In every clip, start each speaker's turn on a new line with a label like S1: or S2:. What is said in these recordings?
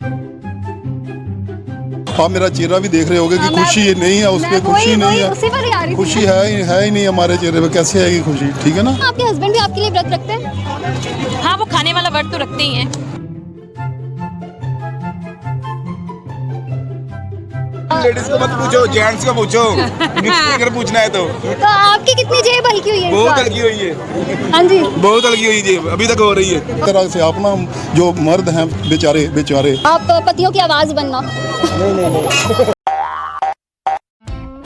S1: आप मेरा चेहरा भी देख रहे होगे कि खुशी नहीं है, उस पर खुशी नहीं है, खुशी है ही नहीं हमारे चेहरे पे, कैसे आएगी खुशी? ठीक है ना।
S2: आपके हस्बैंड भी आपके लिए व्रत रखते हैं?
S3: हाँ, वो खाने वाला व्रत तो रखते ही हैं।
S4: लेडीज को मत पूछो, जेंट्स को पूछो। अगर पूछना है तो
S2: आपकी कितनी जेब हल्की हुई है?
S4: बहुत हल्की हुई है।
S2: हाँ जी,
S4: बहुत हल्की हुई जेब अभी तक हो रही है।
S1: तरह से अपना जो मर्द हैं बेचारे
S2: आप पतियों की आवाज बनना।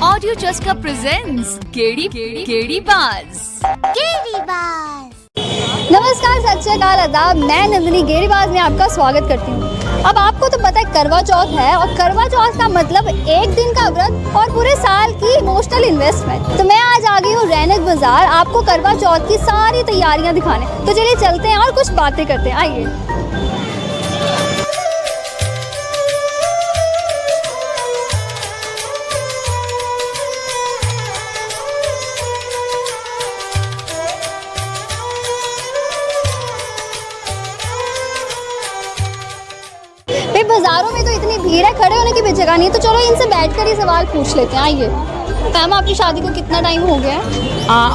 S5: ऑडियो चस्का प्रेजेंट्स केड़ी बाज।
S2: नमस्कार, सत श्री अकाल, आदाब। मैं नंदिनी गेरीबाज में आपका स्वागत करती हूँ। अब आपको तो पता है करवा चौथ है, और करवा चौथ का मतलब एक दिन का व्रत और पूरे साल की इमोशनल इन्वेस्टमेंट। तो मैं आज आ गई हूँ रैनक बाजार आपको करवा चौथ की सारी तैयारियाँ दिखाने। तो चलिए चलते हैं और कुछ बातें करते हैं, आइए। बाजारों में तो इतनी भीड़ है, खड़े होने की भी जगह नहीं है। तो चलो इनसे बैठकर ही सवाल पूछ लेते हैं, आइए। मैम, आपकी शादी को कितना टाइम हो गया है?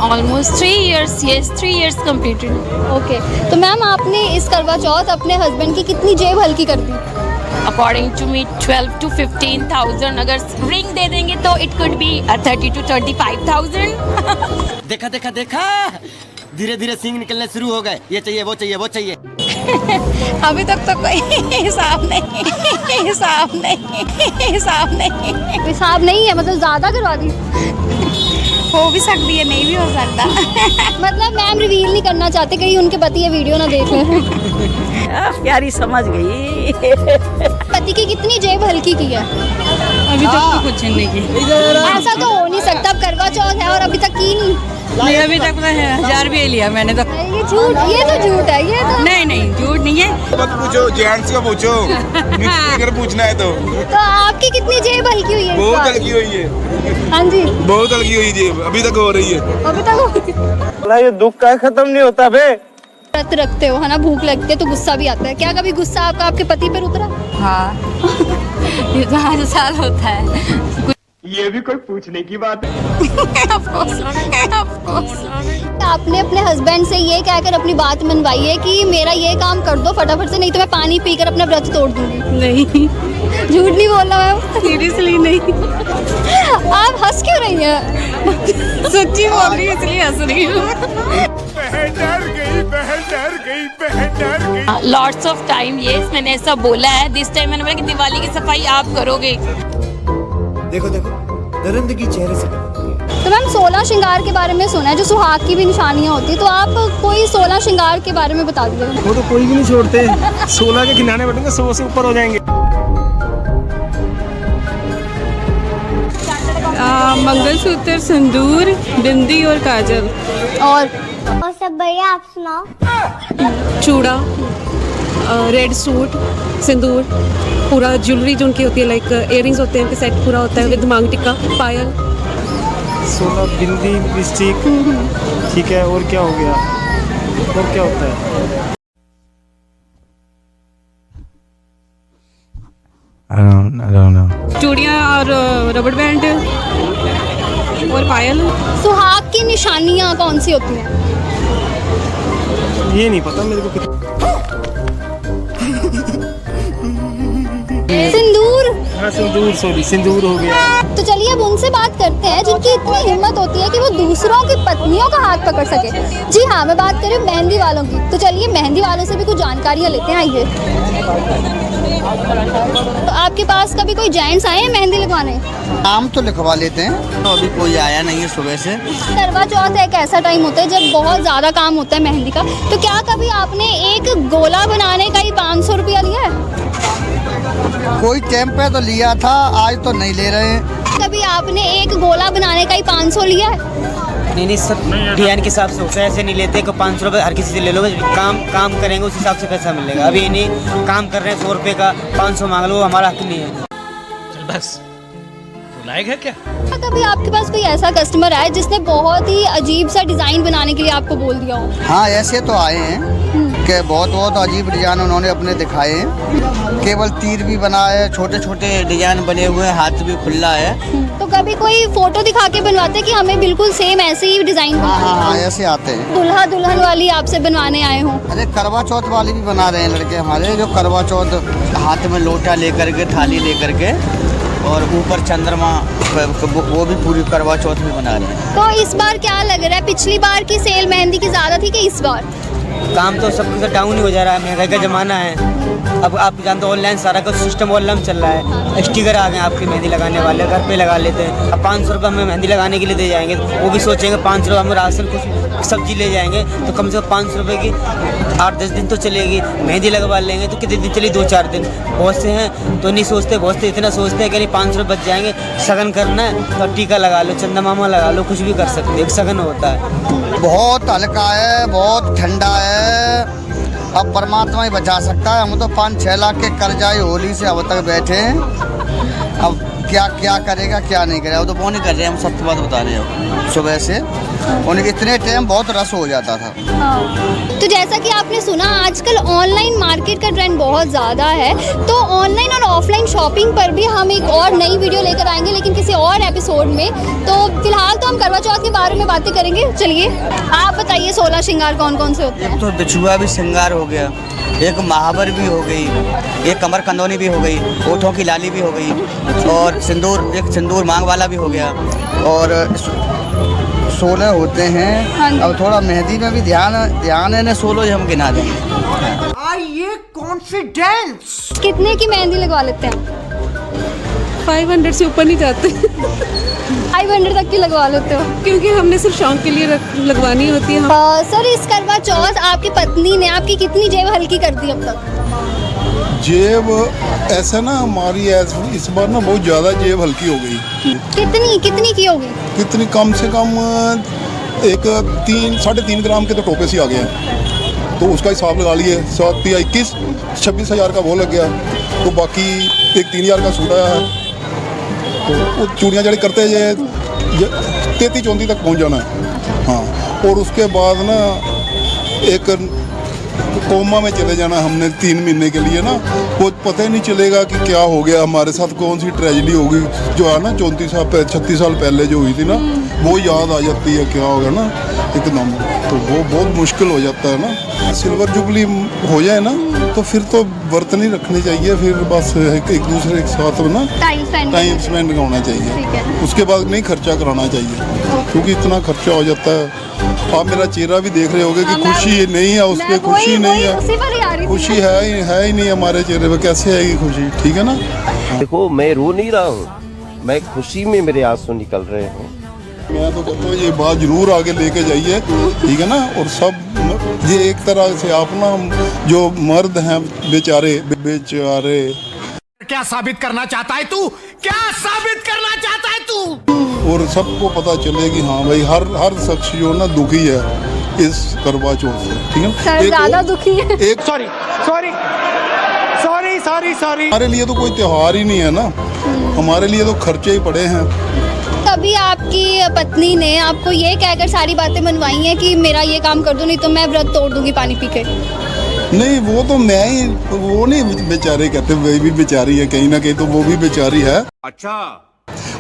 S3: Almost 3 years, yes, 3 years completed.
S2: Okay, तो मैम आपने इस करवा चौथ अपने हस्बैंड की कितनी जेब हल्की कर दी?
S3: According to me 12 to 15,000. अगर रिंग दे देंगे तो it could be 30 to 35,000.
S6: देखा धीरे धीरे सींग निकलने शुरू हो गए। ये चाहिए वो चाहिए वो चाहिए।
S3: अभी तक तो कोई हिसाब नहीं।
S2: हिसाब नहीं है, मतलब ज्यादा करवा दी?
S3: हो भी सकती है, नहीं भी हो सकता।
S2: मतलब मैम रिवील नहीं करना चाहते, कहीं उनके पति ये वीडियो ना देख लें।
S7: प्यारी समझ गई।
S2: पति की कितनी जेब हल्की की है?
S3: अभी तक तो कुछ नहीं की।
S2: ऐसा तो हो नहीं सकता, अब करवा चौथ है और अभी तक की नहीं।
S3: अभी तक 1000 भी लिया मैंने तो।
S2: ये झूठ, ये तो झूठ है, ये तो
S3: नहीं झूठ नहीं है।
S4: मत पूछो, जेंट्स को पूछो। अगर पूछना है तो
S2: आपकी कितनी जेब हल्की हुई है?
S4: बहुत हल्की हुई है।
S2: हाँ जी,
S4: बहुत हल्की हुई जेब अभी तक हो रही है।
S2: अभी तक
S6: ये दुख का खत्म नहीं होता बे।
S2: व्रत रखते हो है ना, भूख लगती है तो गुस्सा भी आता है। क्या कभी गुस्सा आपका आपके पति पर उतरा?
S3: हाँ। ये तो हर साल होता है।
S6: ये भी कोई पूछने की बात है।
S2: आपने अपने हस्बैंड से ये कहकर अपनी बात मनवाई है कि मेरा ये काम कर दो फटाफट से, नहीं तो मैं पानी पीकर अपना व्रत तोड़ दूंगी?
S3: नहीं,
S2: झूठ नहीं बोलना मैम,
S3: सीरियसली नहीं।
S2: आप हंस क्यों रही हैं?
S3: सच्ची बोल रही हूँ, इसलिए हंस रही हूँ।
S4: बहन डर गई।
S3: लॉट्स ऑफ टाइम यस, मैंने ऐसा बोला है। दिस टाइम मैंने बोला कि दिवाली की सफाई आप करोगे।
S6: देखो दरिंदगी चेहरे से।
S2: तो मैम 16 श्रृंगार के बारे में सुना है, जो सुहाग की भी निशानियाँ होती है, तो आप कोई 16 श्रृंगार के बारे में बता दीजिए।
S6: वो तो कोई भी नहीं छोड़ते। 16 के किनारे बैठेंगे 100 से ऊपर हो जाएंगे।
S3: मंगलसूत्र, सिंदूर, बिंदी और काजल।
S2: और
S8: सब बढ़िया, आप सुनाओ।
S9: चूड़ा, रेड सूट, सिंदूर, पूरा ज्वेलरी जो उनकी होती है, लाइक इयररिंग्स होते हैं, उनके सेट पूरा होता है, विद मांग टिक्का, पायल।
S6: 16 बिंदी लिपस्टिक। ठीक है, और क्या हो गया? और क्या होता है? I don't know.
S9: चूड़ियाँ और रबड़ बैंड और पायल।
S2: सुहाग की निशानियाँ कौन सी होती हैं?
S6: ये नहीं पता मेरे को।
S2: सिंदूर।
S6: हाँ, सिंदूर हो गया।
S2: तो चलिए अब उनसे बात करते हैं जिनकी इतनी हिम्मत होती है कि वो दूसरों की पत्नियों का हाथ पकड़ सके। जी हाँ, मैं बात कर रही हूँ मेहंदी वालों की। तो चलिए मेहंदी वालों से भी कुछ जानकारियाँ लेते हैं, आइए। तो आपके पास कभी कोई जेंट्स आए हैं मेहंदी लगवाने?
S10: नाम तो लिखवा लेते हैं, तो अभी कोई आया नहीं है सुबह से।
S2: करवा चौथ एक ऐसा टाइम होता है जब बहुत ज़्यादा काम होता है मेहंदी का। तो क्या कभी आपने एक गोला बनाने का ही 500 रुपया लिया है?
S10: कोई टाइम पे तो लिया था, आज तो नहीं ले रहे हैं।
S2: कभी आपने एक गोला बनाने का ही 500 लिया है?
S6: नहीं सब डिजाइन के हिसाब से होता है, ऐसे नहीं लेते कि 500 रुपये हर किसी से ले लो। काम करेंगे उस हिसाब से पैसा मिलेगा। अभी नहीं काम कर रहे हैं 100 रुपये का 500 मांग लो, हमारा हक नहीं है।
S11: चल बस, तू लायक है क्या?
S2: कभी आपके पास कोई ऐसा कस्टमर आया जिसने बहुत ही अजीब सा डिजाइन बनाने के लिए आपको बोल दिया हो?
S10: हाँ, ऐसे तो आए हैं। के बहुत बहुत अजीब डिजाइन उन्होंने अपने दिखाए हैं। केवल तीर भी बनाए, छोटे छोटे डिजाइन बने हुए हैं, हाथ भी खुला है।
S2: तो कभी कोई फोटो दिखा के बनवाते कि हमें बिल्कुल सेम ऐसे ही डिजाइन
S10: हाँ ऐसे आते हैं।
S2: दुल्हा दुल्हन वाली आपसे बनवाने आए हूँ?
S10: अरे करवा चौथ वाली भी बना रहे हैं लड़के हमारे, जो करवा चौथ हाथ में लोटा लेकर के, थाली लेकर के, और ऊपर चंद्रमा, वो भी पूरी करवा चौथ भी बना रहे हैं।
S2: तो इस बार क्या लग रहा है, पिछली बार की सेल मेहंदी की ज्यादा थी कि इस बार?
S6: काम तो सब कुछ डाउन ही हो जा रहा है, महंगाई का ज़माना है। अब आप जानते हो ऑनलाइन सारा कुछ सिस्टम ऑनलाइन चल रहा है। स्टिकर आ गए आपकी मेहंदी लगाने वाले, घर पे लगा लेते हैं। अब 500 रुपये हमें मेहंदी लगाने के लिए दे जाएंगे, वो भी सोचेंगे 500 रुपये हम राशन कुछ सब्जी ले जाएंगे तो कम से कम 500 रुपये की 8-10 दिन तो चलेगी। मेहंदी लगवा लेंगे तो कितने दिन चली, 2-4 दिन। बहुत से हैं तो नहीं सोचते, बहुत से इतना सोचते हैं कि नहीं 500 रुपये बच जाएंगे, शगन करना है तो टीका लगा लो, चंदा मामा लगा लो, कुछ भी कर सकते हैं, एक शगन होता है।
S10: बहुत हल्का है, बहुत ठंडा है, अब परमात्मा ही बचा सकता है। हम तो 5-6 लाख के कर्जाई होली से अब तक बैठे हैं, अब क्या क्या करेगा क्या नहीं करेगा वो तो वो नहीं कर रहे हैं। हम सत्य बात बता रहे हैं, सुबह से उन्हें इतने टाइम बहुत रस हो जाता था।
S2: तो जैसा कि आपने सुना, आजकल ऑनलाइन मार्केट का ट्रेंड बहुत ज़्यादा है, तो ऑनलाइन और ऑफलाइन शॉपिंग पर भी हम एक और नई वीडियो लेकर आएंगे, लेकिन किसी और एपिसोड में। तो फिलहाल तो हम करवा चौथ के बारे में बातें करेंगे। चलिए आप बताइए 16 श्रृंगार कौन कौन से होते हैं?
S10: तो बिछुआ भी श्रृंगार हो गया, एक महावर भी हो गई, एक कमर कंदौनी भी हो गई, ओठों की लाली भी हो गई, और सिंदूर, एक सिंदूर मांग वाला भी हो गया, और 16 होते हैं। अब थोड़ा मेहंदी में भी ध्यान है ना, 16 हम गिना देंगे।
S7: ये कॉन्फिडेंस।
S2: कितने की मेहंदी लगवा लेते हैं?
S9: 500 से ऊपर नहीं जाते
S2: 500 तक की लगवा लेते हो?
S9: क्योंकि हमने सिर्फ शौक के लिए लगवानी होती है।
S2: सर, इस करवा चौथ आपकी पत्नी ने आपकी कितनी जेब हल्की कर दी अब तक?
S1: जेब ऐसा ना हमारी इस बार ना बहुत ज़्यादा जेब हल्की हो गई।
S2: कितनी की होगी?
S1: कितनी, कम से कम एक 3-3.5 ग्राम के तो टोपे से आ गए हैं, तो उसका हिसाब लगा लिए। 26,000 का वो लग गया, तो बाकी एक 3,000 का सूट आया है। तो वो चूड़ियाँ जड़ी करते हैं 33-34 तक पहुँच जाना है। हाँ, और उसके बाद ना एक कोमा में चले जाना हमने 3 महीने के लिए ना, वो पता ही नहीं चलेगा कि क्या हो गया हमारे साथ, कौन सी ट्रेजेडी होगी जो है ना 36 साल पहले जो हुई थी ना, वो याद आ जाती है क्या होगा ना एकदम, तो वो बहुत मुश्किल हो जाता है ना। सिल्वर जुबली हो जाए ना तो फिर तो बर्तन ही रखने चाहिए, फिर बस एक दूसरे के साथ ना टाइम स्पेंड होना चाहिए, उसके बाद नहीं खर्चा कराना चाहिए, क्योंकि इतना खर्चा हो जाता है। आप मेरा चेहरा भी देख रहे होगे कि खुशी नहीं है, उस पर खुशी नहीं है, खुशी है ही नहीं हमारे चेहरे पे, कैसे आएगी खुशी? ठीक है ना।
S12: देखो मैं रो नहीं रहा हूँ, मैं खुशी में मेरे आंसू निकल रहे हैं।
S1: मैं तो कहता हूँ ये बात जरूर आगे लेके जाइए, ठीक है ना। और सब ये एक तरह से आप ना जो मर्द हैं बेचारे,
S11: क्या साबित करना चाहता है तू? क्या साबित करना चाहता है तू?
S1: और सबको पता चले कि हाँ भाई हर शख्स जो ना दुखी है इस करवा चौथ से, ठीक है।
S2: ज़्यादा दुखी है।
S1: एक सॉरी हमारे लिए तो कोई त्योहार ही नहीं है ना, हमारे लिए तो खर्चे ही पड़े हैं।
S2: कभी आपकी पत्नी ने आपको ये कहकर सारी बातें मनवाई हैं कि मेरा ये काम कर दो, नहीं तो मैं व्रत तोड़ दूंगी पानी पी के?
S1: नहीं, वो तो मैं ही, वो नहीं बेचारे कहते, वही भी बेचारी है कहीं ना कहीं, तो वो भी बेचारी है। अच्छा,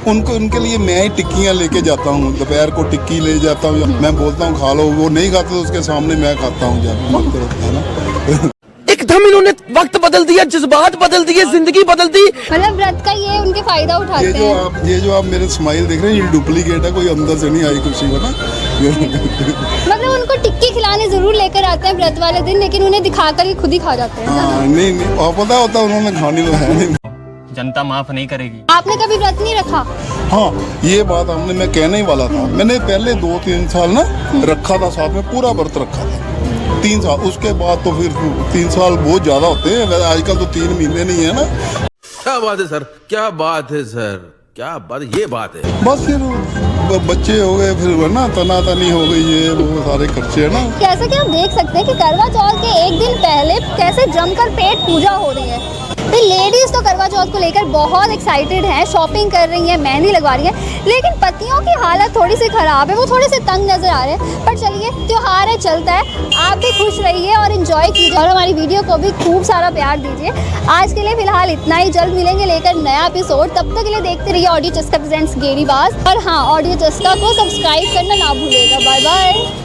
S1: उनके लिए मैं ही टिक्कियाँ लेके जाता हूँ, दोपहर को टिक्की ले जाता हूँ, मैं बोलता हूँ खा लो, वो नहीं खाते तो उसके सामने मैं खाता हूँ जाकर।
S12: एकदम इन्होंने वक्त बदल दिया, जज्बात बदल दिए, जिंदगी बदल दी।
S2: मतलब व्रत का ये उनके फायदा उठाते हैं।
S1: ये जो आप मेरे स्माइल देख रहे हैं, ये डुप्लीकेट है, कोई अंदर से नहीं आई खुशी बना।
S2: मतलब उनको टिक्की खिलाने जरूर लेकर आते हैं व्रत वाले दिन, लेकिन उन्हें दिखाकर ही खुद ही खा जाते हैं।
S1: हाँ, नहीं और पता होता उन्होंने खाने को है नहीं।
S11: जनता माफ नहीं करेगी।
S2: आपने कभी व्रत नहीं रखा?
S1: हाँ, ये बात मैं कहने ही वाला था। मैंने पहले 2-3 साल ना रखा था, साथ में पूरा व्रत रखा था 3 साल, उसके बाद तो फिर 3 साल बहुत ज्यादा होते हैं, आजकल तो 3 महीने नहीं है ना।
S12: क्या बात है सर, क्या बात है सर, क्या बात, ये बात है।
S1: बस फिर बच्चे हो गए, फिर ना तनातनी हो गई, ये वो सारे खर्चे है ना।
S2: जैसा कि आप देख सकते हैं कि करवा चौथ के एक दिन पहले कैसे जमकर पेट पूजा हो रही है। लेडीज तो करवा चौथ को लेकर बहुत एक्साइटेड हैं, शॉपिंग कर रही हैं, मेहंदी लगवा रही हैं, लेकिन पतियों की हालत थोड़ी सी ख़राब है, वो थोड़े से तंग नज़र आ रहे हैं। पर चलिए, त्योहार है, चलता है, आप भी खुश रहिए और इन्जॉय कीजिए और हमारी वीडियो को भी खूब सारा प्यार दीजिए। आज के लिए फ़िलहाल इतना ही, जल्द मिलेंगे लेकर नया एपिसोड। तब तक के लिए देखते रहिए ऑडियो चस्का प्रेजेंट्स गेड़ी बाज, और हाँ, ऑडियो चस्का को सब्सक्राइब करना ना भूलिएगा। Bye bye.